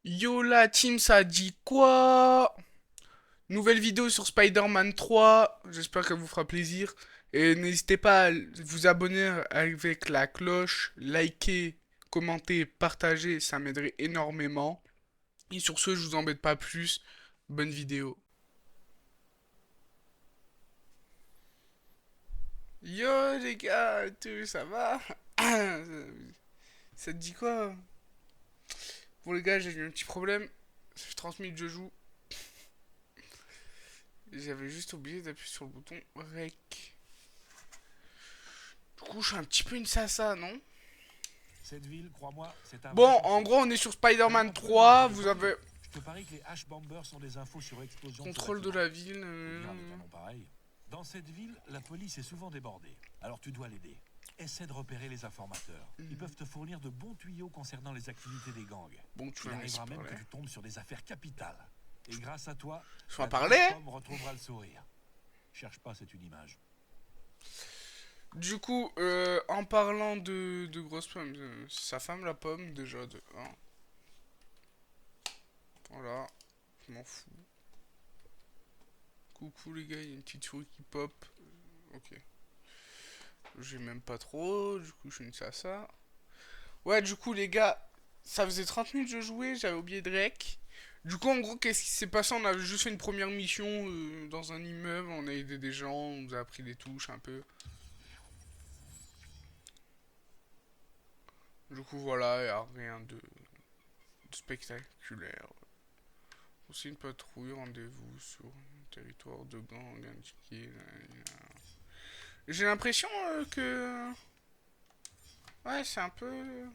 Yo la team, ça dit quoi? Nouvelle vidéo sur Spider-Man 3, j'espère qu'elle vous fera plaisir. Et n'hésitez pas à vous abonner avec la cloche, liker, commenter, partager, ça m'aiderait énormément. Et sur ce, je vous embête pas plus. Bonne vidéo. Yo les gars, tout ça va? Ça te dit quoi? Bon les gars, j'ai eu un petit problème. Ça fait 30 minutes que je joue. J'avais juste oublié d'appuyer sur le bouton REC. Du coup, je suis un petit peu une sasa, non? Cette ville, crois-moi, c'est un Bon, vrai en chantier. gros, on est sur Tu veux Spider-Man qu'on creuse entre 3. les Vous gangs? avez Je te parie que les H-bombers sont des infos sur explosion de ce contrôle de bâtiment. la ville. Faut bien des canons pareils. Dans cette ville, la police est souvent débordée. Alors tu dois l'aider. Essaie de repérer les informateurs. Ils peuvent te fournir de bons tuyaux concernant les activités des gangs. Bon, tu Il vas me laisser arrivera même parler. que tu tombes sur des affaires capitales. Et grâce à toi, Je vais en la parler. grosse pomme retrouvera le sourire. Cherche pas, c'est une image. Du coup, en parlant de grosses pommes, c'est sa femme la pomme, déjà, de 1. Voilà, je m'en fous. Coucou les gars, il y a une petite souris qui pop. Ok. J'ai même pas trop, du coup, je suis une sasa. Ouais, du coup, les gars, ça faisait 30 minutes que je jouais, j'avais oublié de rec. Du coup, en gros, qu'est-ce qui s'est passé? On avait juste fait une première mission dans un immeuble, on a aidé des gens, on nous a appris des touches un peu. Du coup, voilà, y a rien de spectaculaire. Aussi une patrouille, rendez-vous sur un territoire de gang indiqué. J'ai l'impression que... Ouais, c'est un peu...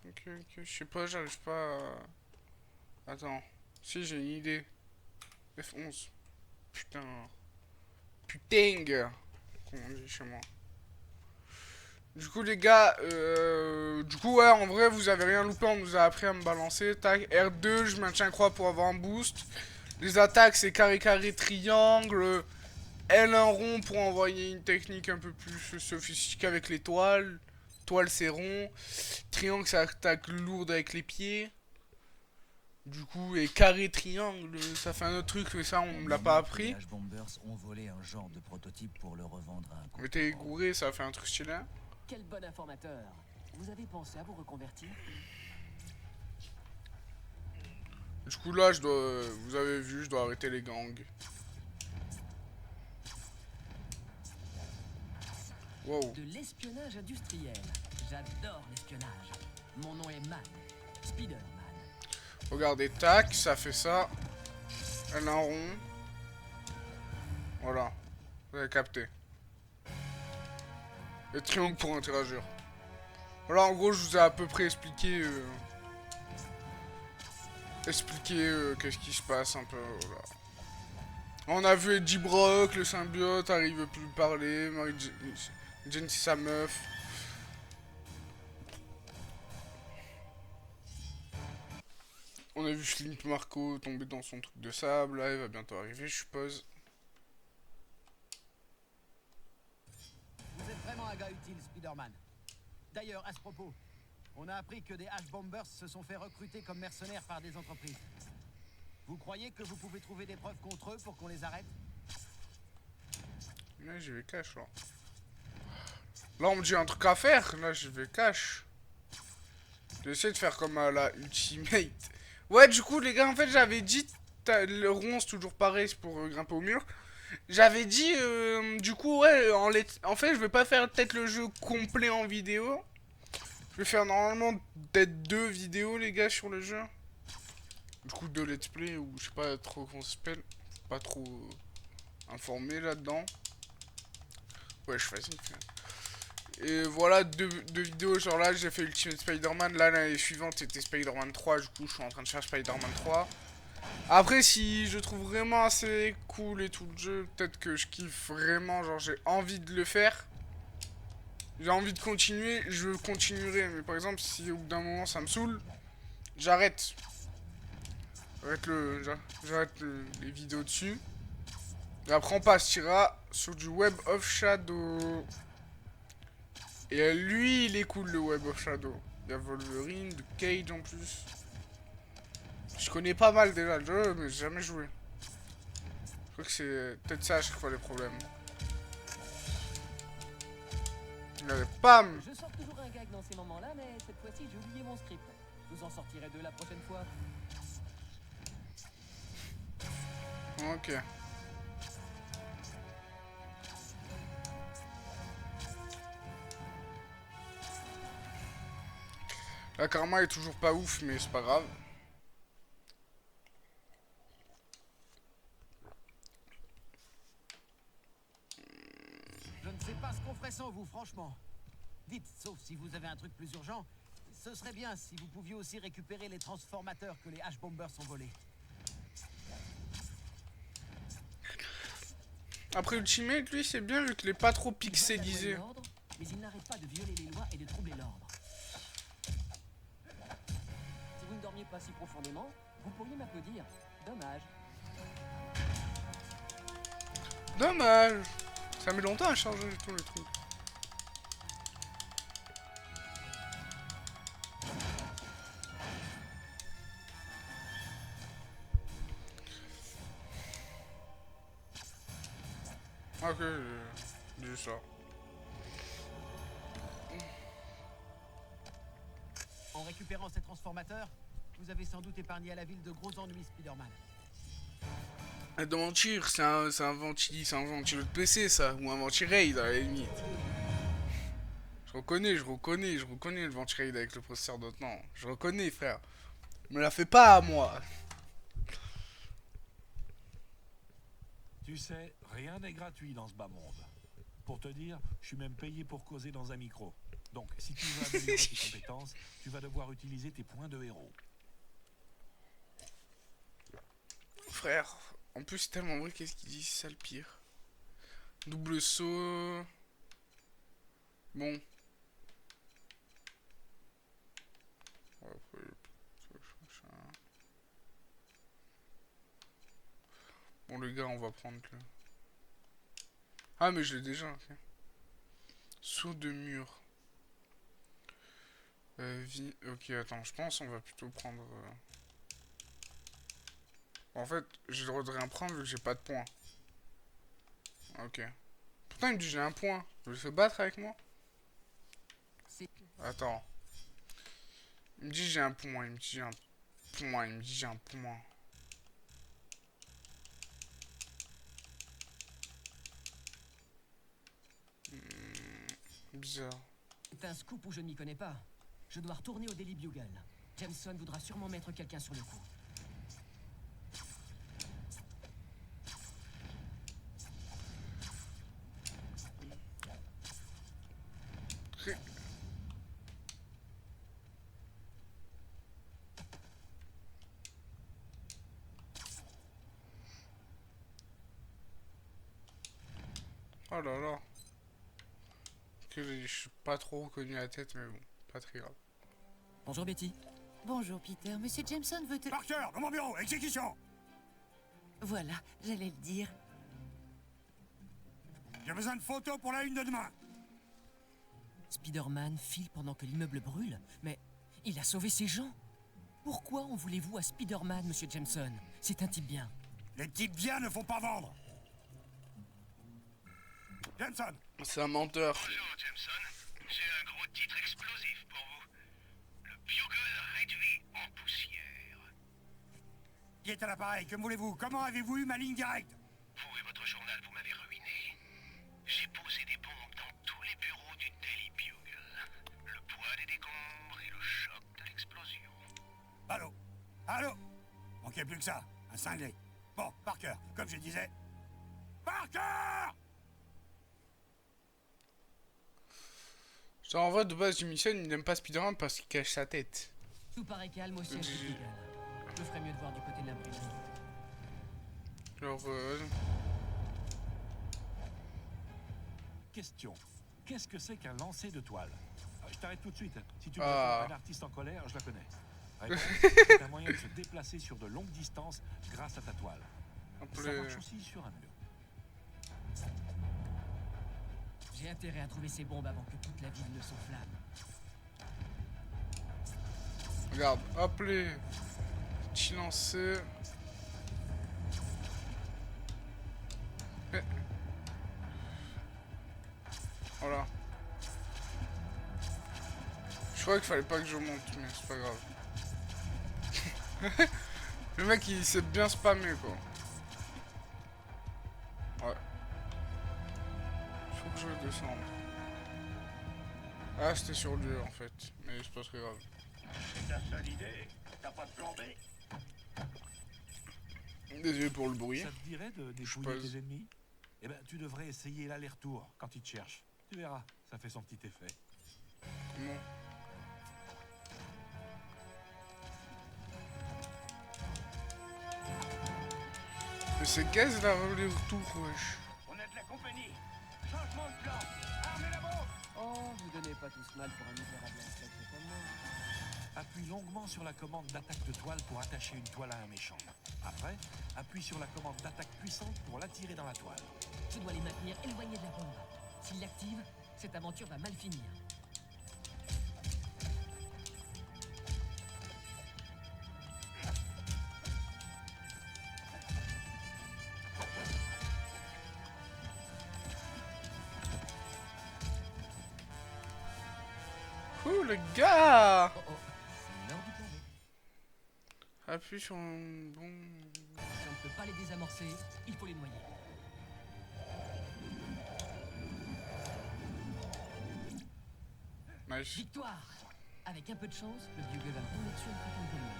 Ok, ok, je sais pas, j'arrive pas à... Attends. Si, j'ai une idée. F11. Putain. Putain. Comment on dit chez moi. Du coup, les gars, du coup, ouais, en vrai, vous avez rien loupé. On nous a appris à me balancer. Tac, R2, je maintiens croix pour avoir un boost. Les attaques, c'est carré, carré, triangle. L1 rond pour envoyer une technique un peu plus sophistiquée avec les toiles. Toile, c'est rond. Triangle, ça attaque lourde avec les pieds. Du coup, et carré, triangle, ça fait un autre truc, mais ça, on On me l'a pas murmure que les appris. H-Bombers ont volé un genre de prototype pour le revendre à un Mais t'es concurrent. gouré, ça fait un truc stylé. Quel bon informateur. Vous avez pensé à vous reconvertir? Du coup, là, je dois. Vous avez vu, je dois arrêter les gangs. Wow. De l'espionnage industriel. J'adore l'espionnage. Mon nom est Man. Spider-Man. Regardez, tac, ça fait ça. Elle a un rond. Voilà. Vous avez capté. Et triangle pour interagir. Voilà, en gros, je vous ai à peu près expliqué. Qu'est-ce qui se passe un peu. Voilà. On a vu Eddie Brock, le symbiote, arrive plus à parler. Jane, c'est sa meuf. On a vu Flint Marco tomber dans son truc de sable. Là, il va bientôt arriver, je suppose. Vous êtes vraiment un gars utile, Spider-Man. D'ailleurs, à ce propos, on a appris que des H-Bombers se sont fait recruter comme mercenaires par des entreprises. Vous croyez que vous pouvez trouver des preuves contre eux pour qu'on les arrête? Là, j'y vais cash, là. Là, on me dit un truc à faire. Là, je vais cash. J'essaie de faire comme à la Ultimate. Ouais, du coup, les gars, en fait, j'avais dit... Le rond, c'est toujours pareil, c'est pour grimper au mur. J'avais dit, du coup, ouais, en fait, je vais pas faire peut-être le jeu complet en vidéo. Je vais faire normalement peut-être 2 vidéos, les gars, sur le jeu. Du coup, 2 let's play, ou je sais pas trop comment ça s'appelle. Pas trop informé là-dedans. Ouais, je fais ça. Et voilà, 2 vidéos, genre là, j'ai fait Ultimate Spider-Man. Là, l'année suivante, c'était Spider-Man 3. Du coup, je suis en train de faire Spider-Man 3. Après, si je trouve vraiment assez cool et tout le jeu, peut-être que je kiffe vraiment, genre j'ai envie de le faire. J'ai envie de continuer, je continuerai. Mais par exemple, si au bout d'un moment ça me saoule, j'arrête. Les vidéos dessus. Et après, on partira sur du Web of Shadow. Et lui, il est cool, le Web of Shadow. Il y a Wolverine, de Cage en plus. Je connais pas mal déjà le jeu, mais j'ai jamais joué. Je crois que c'est peut-être ça à chaque fois les problèmes. Allez, pam! Je sors toujours un gag dans ces moments-là, mais cette fois-ci, j'ai oublié mon script. Vous en sortirez deux la prochaine fois. Ok. La karma est toujours pas ouf, mais c'est pas grave. Je ne sais pas ce qu'on ferait sans vous, franchement. Dites, sauf si vous avez un truc plus urgent, ce serait bien si vous pouviez aussi récupérer les transformateurs que les H-Bombers ont volés. Après Ultimate, lui, c'est bien vu qu'il est pas trop Il vole la loi et pixelisé. l'ordre, mais il n'arrête pas de violer les lois et de troubler l'ordre. Si vous ne dormiez pas si profondément, vous pourriez m'applaudir. Dommage. Dommage. Ça met longtemps à charger tous les trucs. Ok, j'ai ça. En récupérant ces transformateurs, vous avez sans doute épargné à la ville de gros ennuis, Spider-Man. De mentir, c'est un ventilo de PC ça, ou un ventiraid à la limite. Je reconnais le ventiraid avec le processeur d'autres. Non, je reconnais frère. Me la fais pas à moi. Tu sais, rien n'est gratuit dans ce bas monde. Pour te dire, je suis même payé pour causer dans un micro. Donc, si tu veux améliorer tes compétences, tu vas devoir utiliser tes points de héros. Frère, en plus c'est tellement vrai, qu'est-ce qu'il dit, c'est ça le pire. Double saut. Bon. Bon les gars, on va prendre le... Ah mais je l'ai déjà, ok. Saut de mur. Vie... Ok, attends, je pense on va plutôt prendre... En fait, j'ai le droit de rien prendre vu que j'ai pas de points. Ok. Pourtant il me dit j'ai un point. Je vais se battre avec moi? Attends. Il me dit j'ai un point, il me dit j'ai un point, il me dit j'ai un point. Bizarre. C'est un scoop où je ne m'y connais pas. Je dois retourner au Daily Bugle. Jameson voudra sûrement mettre quelqu'un sur le coup. Oh là là. Que je suis pas trop reconnu la tête, mais bon, pas très grave. Bonjour Betty. Bonjour Peter, Monsieur Jameson veut te... Parker, dans mon bureau, exécution! Voilà, j'allais le dire. J'ai besoin de photos pour la une de demain. Spider-Man file pendant que l'immeuble brûle, mais il a sauvé ses gens. Pourquoi en voulez-vous à Spider-Man, Monsieur Jameson? C'est un type bien. Les types bien ne font pas vendre. Jameson, C'est un menteur. Bonjour Jameson, j'ai un gros titre explosif pour vous. Le Bugle réduit en poussière. qui est à l'appareil? Que voulez-vous? Comment avez-vous eu ma ligne directe? Vous et votre journal, vous m'avez ruiné. J'ai posé des bombes dans tous les bureaux du Daily Bugle. Le poids des décombres et le choc de l'explosion. Allô? Allô? Manquait plus que ça, un cinglé. Bon, Parker, comme je disais... Parker! Genre en vrai de base Jimmy Mission il n'aime pas Spider-Man parce qu'il cache sa tête. Tout paraît calme au siège du Bugle. Je ferais mieux de voir du côté de l'imprimerie. Genre Question. Qu'est-ce que c'est qu'un lancer de toile? Je t'arrête tout de suite. Si tu veux Ah. un artiste en colère, je la connais. Réponse, c'est un moyen de se déplacer sur de longues distances grâce à ta toile. un peu Ça les... marche aussi sur un mur. J'ai intérêt à trouver ces bombes avant que toute la ville ne s'enflamme. Regarde, hop les petits lancers. Voilà. Je crois qu'il fallait pas que je monte, mais c'est pas grave. Le mec il s'est bien spammé quoi. Ouais. Faut que je descende. Ah c'était sur Dieu en fait, mais c'est pas très grave. C'est ta seule idée. T'as pas de plan B. Désolé pour le bruit. Ça te dirait de dépouiller tes ennemis? Eh ben, tu devrais essayer l'aller-retour quand ils te cherchent. Tu verras, ça fait son petit effet. Non. Mais c'est gaz la retour, wesh. On a de la compagnie. Changement de plan. Armez la bombe. Oh, vous donnez pas tous mal pour un misérable insecte comme moi. Appuie longuement sur la commande d'attaque de toile pour attacher une toile à un méchant. Après, appuie sur la commande d'attaque puissante pour l'attirer dans la toile. Je dois les maintenir éloignés de la bombe. S'ils l'activent, cette aventure va mal finir. Ouh le gars. Oh oh, c'est l'heure du plan B. Appuie sur un bon... Si on ne peut pas les désamorcer, il faut les noyer. Nice. Victoire! Avec un peu de chance, le Bugle va me tomber dessus en frappant le volume.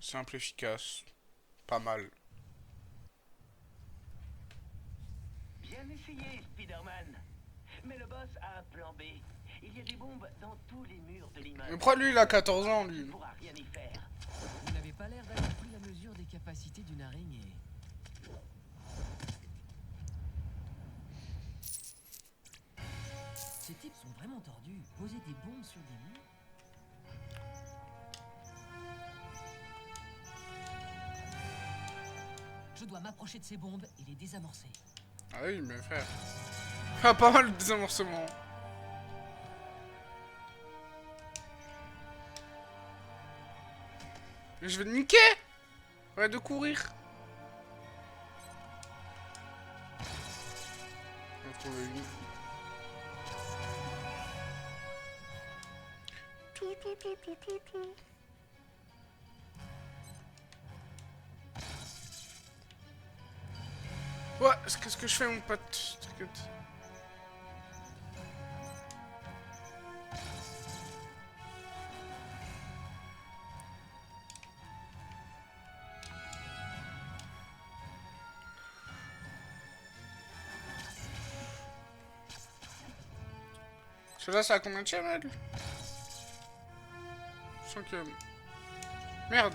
Simple, efficace. Pas mal. Bien essayé, Spider-Man. Mais le boss a un plan B. Il y a des bombes dans tous les murs de Mais l'immeuble. pourquoi lui il a 14 ans Il lui? ne pourra rien y faire. Vous n'avez pas l'air d'avoir pris la mesure des capacités d'une araignée. Ces types sont vraiment tordus. Poser des bombes sur des murs. Je dois m'approcher de ces bombes et les désamorcer. Ah oui mais frère. Ah pas mal de désamorcement. Mais je vais te niquer. Arrête de courir. On va trouver une. Tout. Ouais, qu'est-ce que je fais mon pote? T'inquiète. Celui-là, c'est à combien de elle? 5ème. Merde.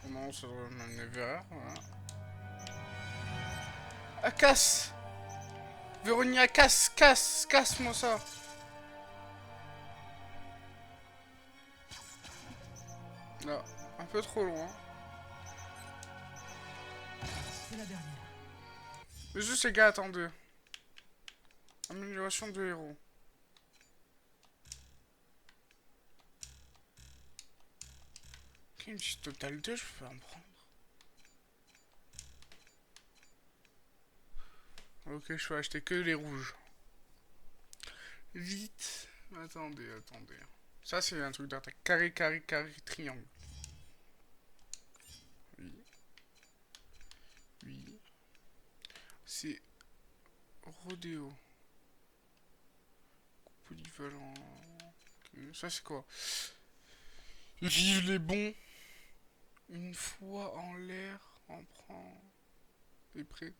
Non, ça doit m'amener vers. Voilà. Ah, casse! Véronia, casse-moi ça! Là, un peu trop loin. C'est la dernière. Mais juste les gars, attendez. Amélioration de héros. Ok, une petite totalité, je peux en prendre. Ok, je vais acheter que les rouges. Vite. Attendez. Ça, c'est un truc d'attaque. Carré, triangle. Oui. C'est rodéo. Polyvalent. Okay. Ça, c'est quoi? Vive les bons. Une fois en l'air, on prend des prêts.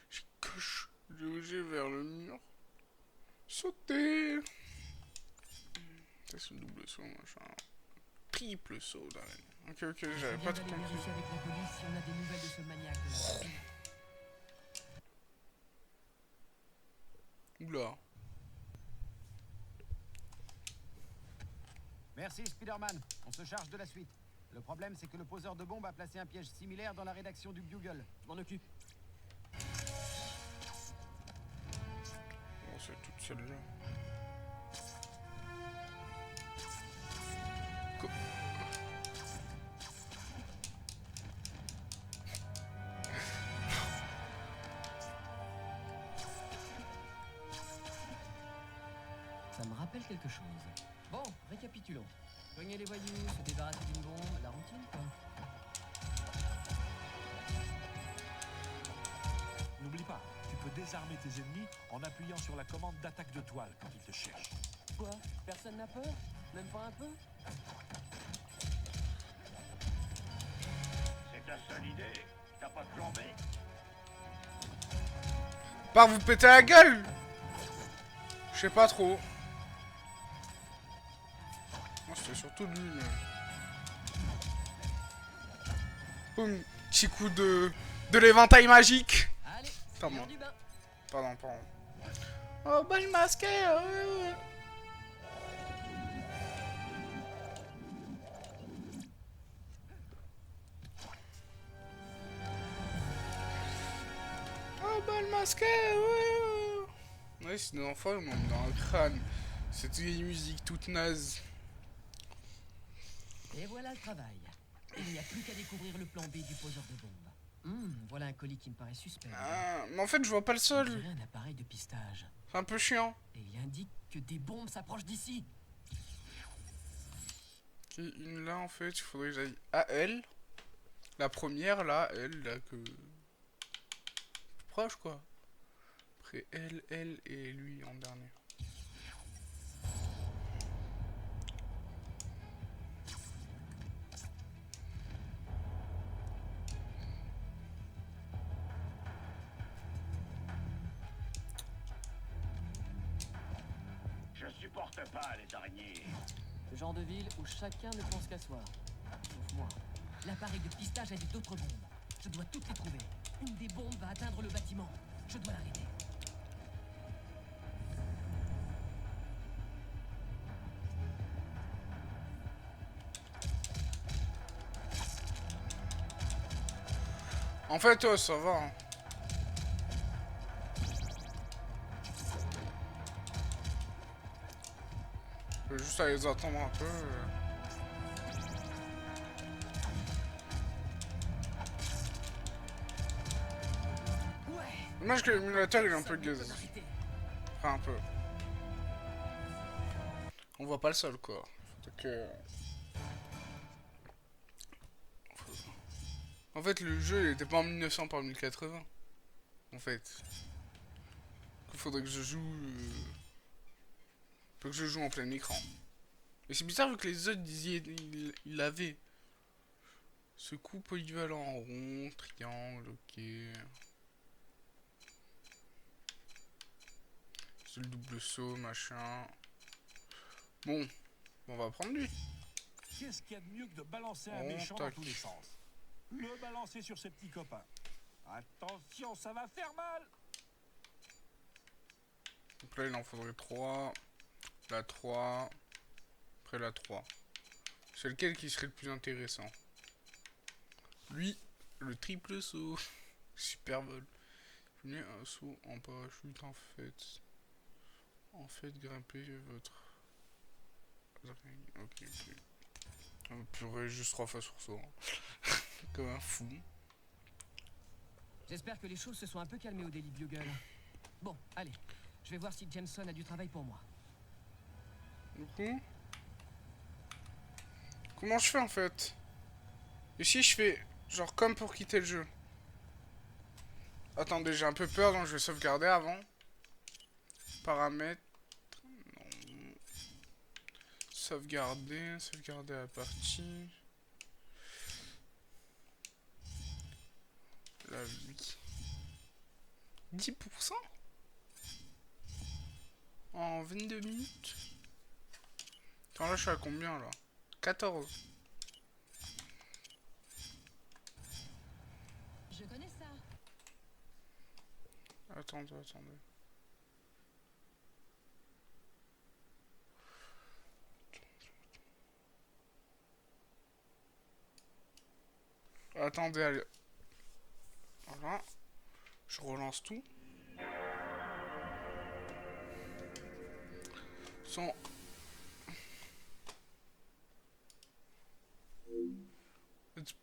Je coche diriger vers le mur. Sauter. Ça c'est le double saut, machin. Triple saut d'arène. Ok, j'avais pas tout compris. Vérifier avec la police si on a des nouvelles de ce maniaque de la sortie. Oula. Merci, Spider-Man. On se charge de la suite. Le problème, c'est que le poseur de bombes a placé un piège similaire dans la rédaction du Bugle. Je m'en occupe. Bon, c'est toute celle-là. Ça me rappelle quelque chose. Bon, récapitulons. Cogner les voyous, se débarrasser d'une bombe, la routine, quoi. N'oublie pas, tu peux désarmer tes ennemis en appuyant sur la commande d'attaque de toile quand ils te cherchent. Quoi? Personne n'a peur? Même pas un peu? C'est ta seule idée? T'as pas de plan B? Par vous péter la gueule. Je sais pas trop. Moi, c'était surtout lui. Boum. Petit coup de l'éventail magique. Allez, Attends, c'est l'heure moi. du bain. Pardon. Oh, bah, le masqué. Oh, bah, le masqué. Ouais, c'est des enfants, ils m'ont mis dans le crâne. Cette vieille musique toute naze. Et voilà le travail. Il n'y a plus qu'à découvrir le plan B du poseur de bombes. Voilà un colis qui me paraît suspect. Ah, mais en fait, je vois pas le On sol. dirait un appareil de pistage. C'est un peu chiant. Et il indique que des bombes s'approchent d'ici. Ok, une là, en fait, il faudrait que j'aille à elle. La première, là, elle, là, que... Plus proche, quoi. Après, elle et lui en dernier. Je supporte pas les araignées. Le genre de ville où chacun ne pense qu'à soi. Sauf moi. L'appareil de pistage a dit d'autres bombes. Je dois toutes les trouver. Une des bombes va atteindre le bâtiment. Je dois l'arrêter. En fait, ça va. Hein. Je vais juste aller les attendre un peu. Dommage que l'émulateur il est un peu gaz. Enfin, un peu. On voit pas le sol, quoi. Donc, en fait, le jeu il était pas en 1900 par 1080. En fait. Il faudrait que je joue. Faut que je joue en plein écran. Et c'est bizarre vu que les autres disaient il avait ce coup polyvalent rond, triangle, ok. C'est le double saut, machin. Bon, on va prendre lui. Qu'est-ce qu'il y a de mieux que de balancer un Oh, méchant dans tac. tous les sens? Le balancer sur ses petits copains. Attention, ça va faire mal! Donc là, il en faudrait 3. La 3. Après la 3. C'est lequel qui serait le plus intéressant? Lui, le triple saut. Super vol. Venez un saut en parachute en fait. En fait, grimper votre... Ok. On pourrait juste 3 fois sur saut. Hein. Comme un fou. J'espère que les choses se sont un peu calmées au Daily Bugle. Bon, allez. Je vais voir si Jameson a du travail pour moi. Du coup... Comment je fais en fait? Et si je fais genre comme pour quitter le jeu? Attendez, j'ai un peu peur donc je vais sauvegarder avant. Paramètres. Non. Sauvegarder la partie. Là, oui. 10% en 22 minutes. Attends, là je suis à combien là? 14. Je connais ça. Attendez. Attendez, allez. Voilà. Je relance tout. Sans...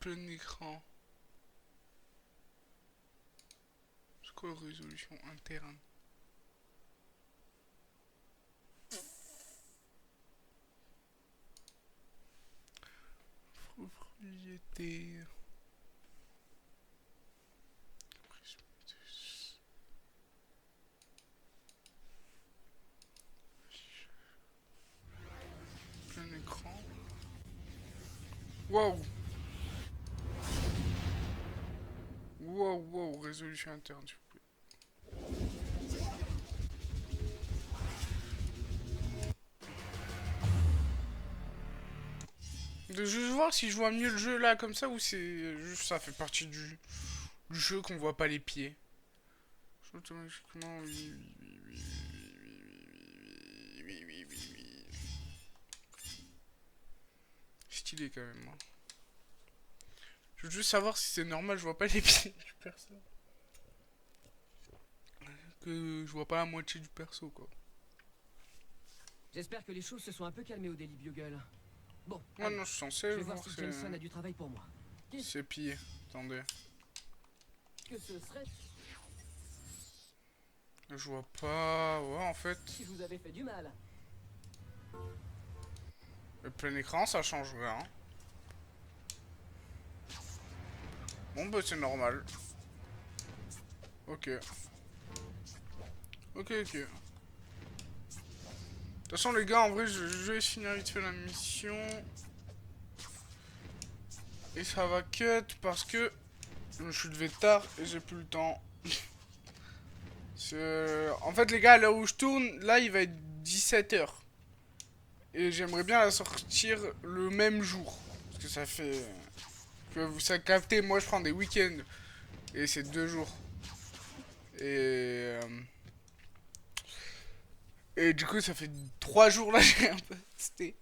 plein écran. C'est quoi résolution interne? Propriété. Plein écran. Wow. Wow, résolution interne, s'il vous plaît. De juste voir si je vois mieux le jeu là comme ça ou c'est juste ça fait partie du jeu qu'on voit pas les pieds. Automatiquement, oui. Stylé quand même. Hein. Je veux juste savoir si c'est normal, je vois pas les pieds du perso. Que je vois pas la moitié du perso quoi. J'espère que les choses se sont un peu calmées au Daily Bugle. Bon, Ouais, allez, non, je suis je censé vais voir voir si Jameson a du travail pour moi. c'est pillé. Attendez. Que ce serait Je vois pas. Ouais, en fait. si je vous avais fait du mal. Le plein écran, ça change rien. Bon, bah, c'est normal. Ok. Ok. De toute façon, les gars, en vrai, je vais finir vite fait la mission. Et ça va cut parce que je me suis levé tard et j'ai plus le temps. En fait, les gars, à l'heure où je tourne, là, il va être 17 h. Et j'aimerais bien la sortir le même jour. Parce que ça fait... que vous ça captez, moi, je prends des week-ends. Et c'est 2 jours. Et du coup, ça fait 3 jours, là, j'ai un peu testé.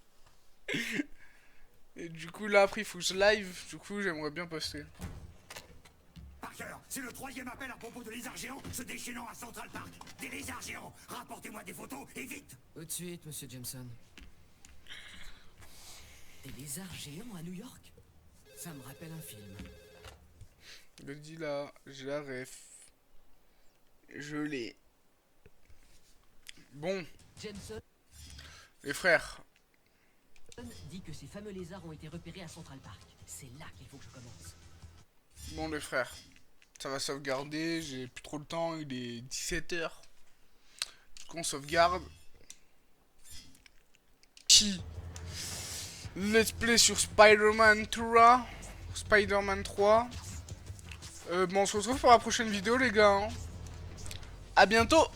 Et du coup, là, après, il faut que je live. Du coup, j'aimerais bien poster. Parker, c'est le 3e appel à propos de lézards géants se déchaînant à Central Park. Des lézards géants. Rapportez-moi des photos et vite. Tout de suite, monsieur Jameson. Des lézards géants à New York? Ça me rappelle un film. Je le dis là, j'ai la ref. Je l'ai. Bon, Jameson les frères. dit que ces fameux lézards ont été repérés à Central Park. C'est là qu'il faut que je commence. Bon, les frères. Ça va sauvegarder, j'ai plus trop le temps, il est 17 h. Qu'on sauvegarde. Let's play sur Spider-Man 3. Spider-Man 3. Bon, on se retrouve pour la prochaine vidéo, les gars. Hein. À bientôt.